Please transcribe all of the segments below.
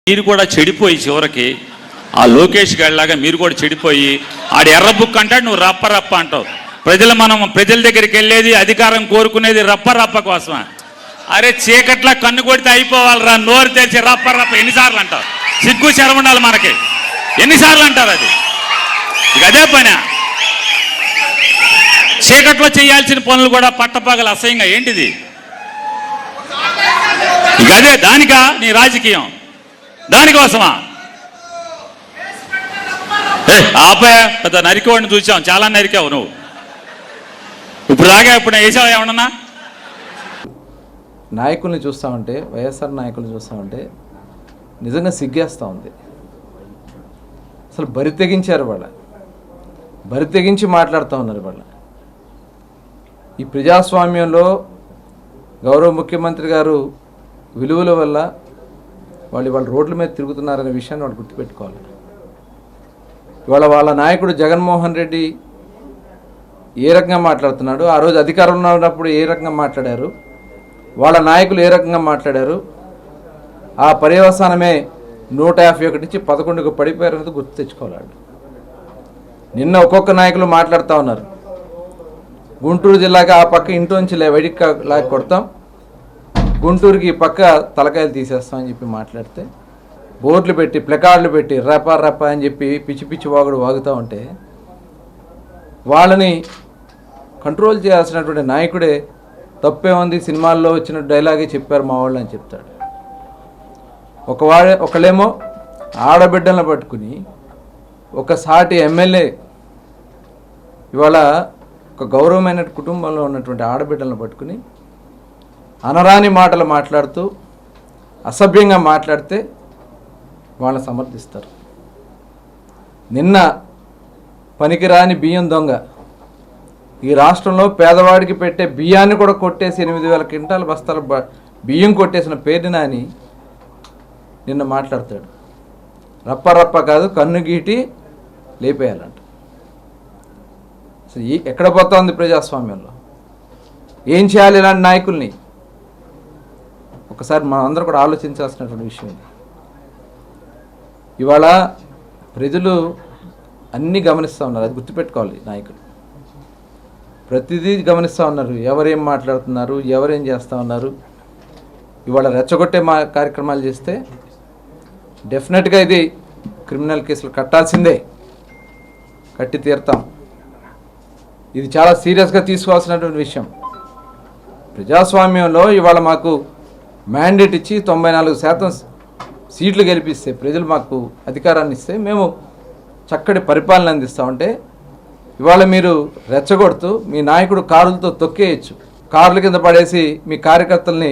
మీరు కూడా చెడిపోయి చివరికి ఆ లోకేష్ గారిలాగా మీరు కూడా చెడిపోయి ఆడు ఎర్ర బుక్ అంటాడు, నువ్వు రప్ప రప్ప అంటావు. మనం ప్రజల దగ్గరికి వెళ్ళేది అధికారం కోరుకునేది రప్ప రప్ప కోసమా? అరే చీకట్లా కన్ను కొడితే అయిపోవాలరా, నోరు తెరిచి రప్ప రప్ప ఎన్నిసార్లు అంటావు? సిగ్గు శరమండాలి మనకి, ఎన్నిసార్లు అంటారు? అది ఇక అదే పని. చీకట్లో చేయాల్సిన పనులు కూడా పట్టపగలు అసహ్యంగా ఏంటిది? ఇక అదే దానికా నీ రాజకీయం? దానికోసమా? ఆపే, పెద్ద నరికేవాడిని చూసాం, చాలా నరికావు నువ్వు. ఇప్పుడు దాకా ఇప్పుడు వేసావు ఏమన్నా? నాయకుల్ని చూస్తామంటే, వైఎస్ఆర్ నాయకుల్ని చూస్తామంటే నిజంగా సిగ్గేస్తూ ఉంది. అసలు బరి తెగించారు వాళ్ళ, బరి తెగించి మాట్లాడుతూ ఉన్నారు వాళ్ళ. ఈ ప్రజాస్వామ్యంలో గౌరవ ముఖ్యమంత్రి గారు విలువల వల్ల వాళ్ళు రోడ్ల మీద తిరుగుతున్నారనే విషయాన్ని వాళ్ళు గుర్తుపెట్టుకోవాలి. ఇవాళ వాళ్ళ నాయకుడు జగన్మోహన్ రెడ్డి ఏ రకంగా మాట్లాడుతున్నాడు, ఆ రోజు అధికారంలో ఉన్నప్పుడు ఏ రకంగా మాట్లాడారు, వాళ్ళ నాయకులు ఏ రకంగా మాట్లాడారు, ఆ పర్యవసానమే 151 నుంచి 11కు పడిపోయారనేది గుర్తు తెచ్చుకోవాలి. నిన్న ఒక్కొక్క నాయకులు మాట్లాడుతూ ఉన్నారు. గుంటూరు జిల్లాకి ఆ పక్క ఇంట్లోంచి వెడిక్క లాగి కొడతాం, గుంటూరుకి ఈ పక్క తలకాయలు తీసేస్తామని చెప్పి మాట్లాడితే, బోర్డులు పెట్టి ప్లకార్డులు పెట్టి రప రప అని చెప్పి పిచ్చి పిచ్చి వాగుడు వాగుతూ ఉంటే వాళ్ళని కంట్రోల్ చేయాల్సినటువంటి నాయకుడే తప్పే ఉంది, సినిమాల్లో వచ్చిన డైలాగే చెప్పారు మా వాళ్ళు అని చెప్తాడు. ఒకళ్ళేమో ఆడబిడ్డలను పట్టుకుని ఒక సాటి ఎమ్మెల్యే, ఇవాళ ఒక గౌరవమైన కుటుంబంలో ఉన్నటువంటి ఆడబిడ్డలను పట్టుకుని అనరాని మాటలు మాట్లాడుతూ అసభ్యంగా మాట్లాడితే వాళ్ళని సమర్థిస్తారు. నిన్న పనికిరాని బియ్యం దొంగ ఈ రాష్ట్రంలో పేదవాడికి పెట్టే బియ్యాన్ని కూడా కొట్టేసి 8,000 క్వింటాల బస్తాల బియ్యం కొట్టేసిన పేరు నాని నిన్న మాట్లాడతాడు. రప్ప రప్ప కాదు, కన్ను గీటి లేపేయాలంట. అసలు ఎక్కడ పోతా ఉంది ప్రజాస్వామ్యంలో? ఏం చేయాలి ఇలాంటి నాయకుల్ని? ఒకసారి మనం అందరూ కూడా ఆలోచించాల్సినటువంటి విషయం ఇది. ఇవాళ ప్రజలు అన్నీ గమనిస్తూ ఉన్నారు, అది గుర్తుపెట్టుకోవాలి. నాయకులు ప్రతిదీ గమనిస్తూ ఉన్నారు, ఎవరేం మాట్లాడుతున్నారు, ఎవరేం చేస్తూ ఉన్నారు. ఇవాళ రెచ్చగొట్టే కార్యక్రమాలు చేస్తే డెఫినెట్గా ఇది క్రిమినల్ కేసులు కట్టాల్సిందే, కట్టి తీరుతాం. ఇది చాలా సీరియస్గా తీసుకోవాల్సినటువంటి విషయం. ప్రజాస్వామ్యంలో ఇవాళ మాకు మ్యాండేట్ ఇచ్చి 94% సీట్లు గెలిపిస్తే, ప్రజలు మాకు అధికారాన్ని ఇస్తే మేము చక్కటి పరిపాలన అందిస్తామంటే, ఇవాళ మీరు రెచ్చగొడుతూ మీ నాయకుడు కారులతో తొక్కేయచ్చు, కార్ల కింద పడేసి మీ కార్యకర్తల్ని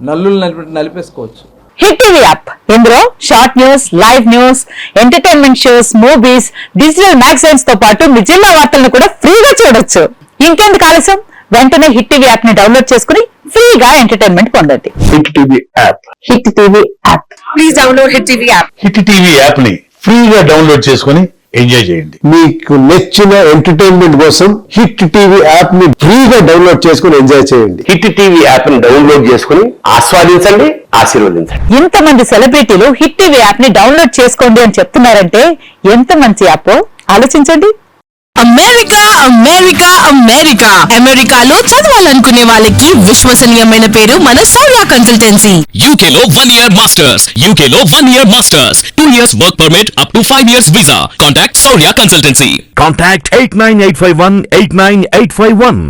నల్లులు నలిపేసుకోవచ్చు. హిట్ టీవీ యాప్, ఇందులో short news, live news, entertainment shows, movies, digital magazines తో పాటు మీ జిల్లా వార్తలను కూడా ఫ్రీగా చూడొచ్చు. ఇంకెందుకు ఆలస్యం, వెంటనే హిట్ టీవీ యాప్ ని డౌన్లోడ్ చేసుకుని ఫ్రీగా ఎంటర్టైన్మెంట్ పొందండి. Hit TV app, hit TV app, please download hit TV app. Hit TV app ని ఫ్రీగా డౌన్లోడ్ చేసుకుని ఎంజాయ్ చేయండి. మీకు నచ్చిన ఎంటర్టైన్మెంట్ కోసం హిట్ టీవీ యాప్ ని ఫ్రీగా డౌన్లోడ్ చేసుకుని ఎంజాయ్ చేయండి. హిట్ టీవీ యాప్ ని డౌన్లోడ్ చేసుకుని ఆస్వాదించండి, ఆశీర్వదించండి. ఇంతమంది సెలబ్రిటీలు హిట్ టీవీ యాప్ ని డౌన్లోడ్ చేసుకోండి అని చెప్తున్నారంటే ఎంత మంచి యాప్ ఆలోచించండి. అమెరికా అమెరికా అమెరికా అమెరికాలో చదవాలనుకునే వాళ్ళకి విశ్వసనీయమైన పేరు మన సౌర్య కన్సల్టెన్సీ. UK లో 1 year masters, UK లో 1 year masters, 2 years work permit up to 5 years visa. Contact Saurya Consultancy. Contact 89851 89851.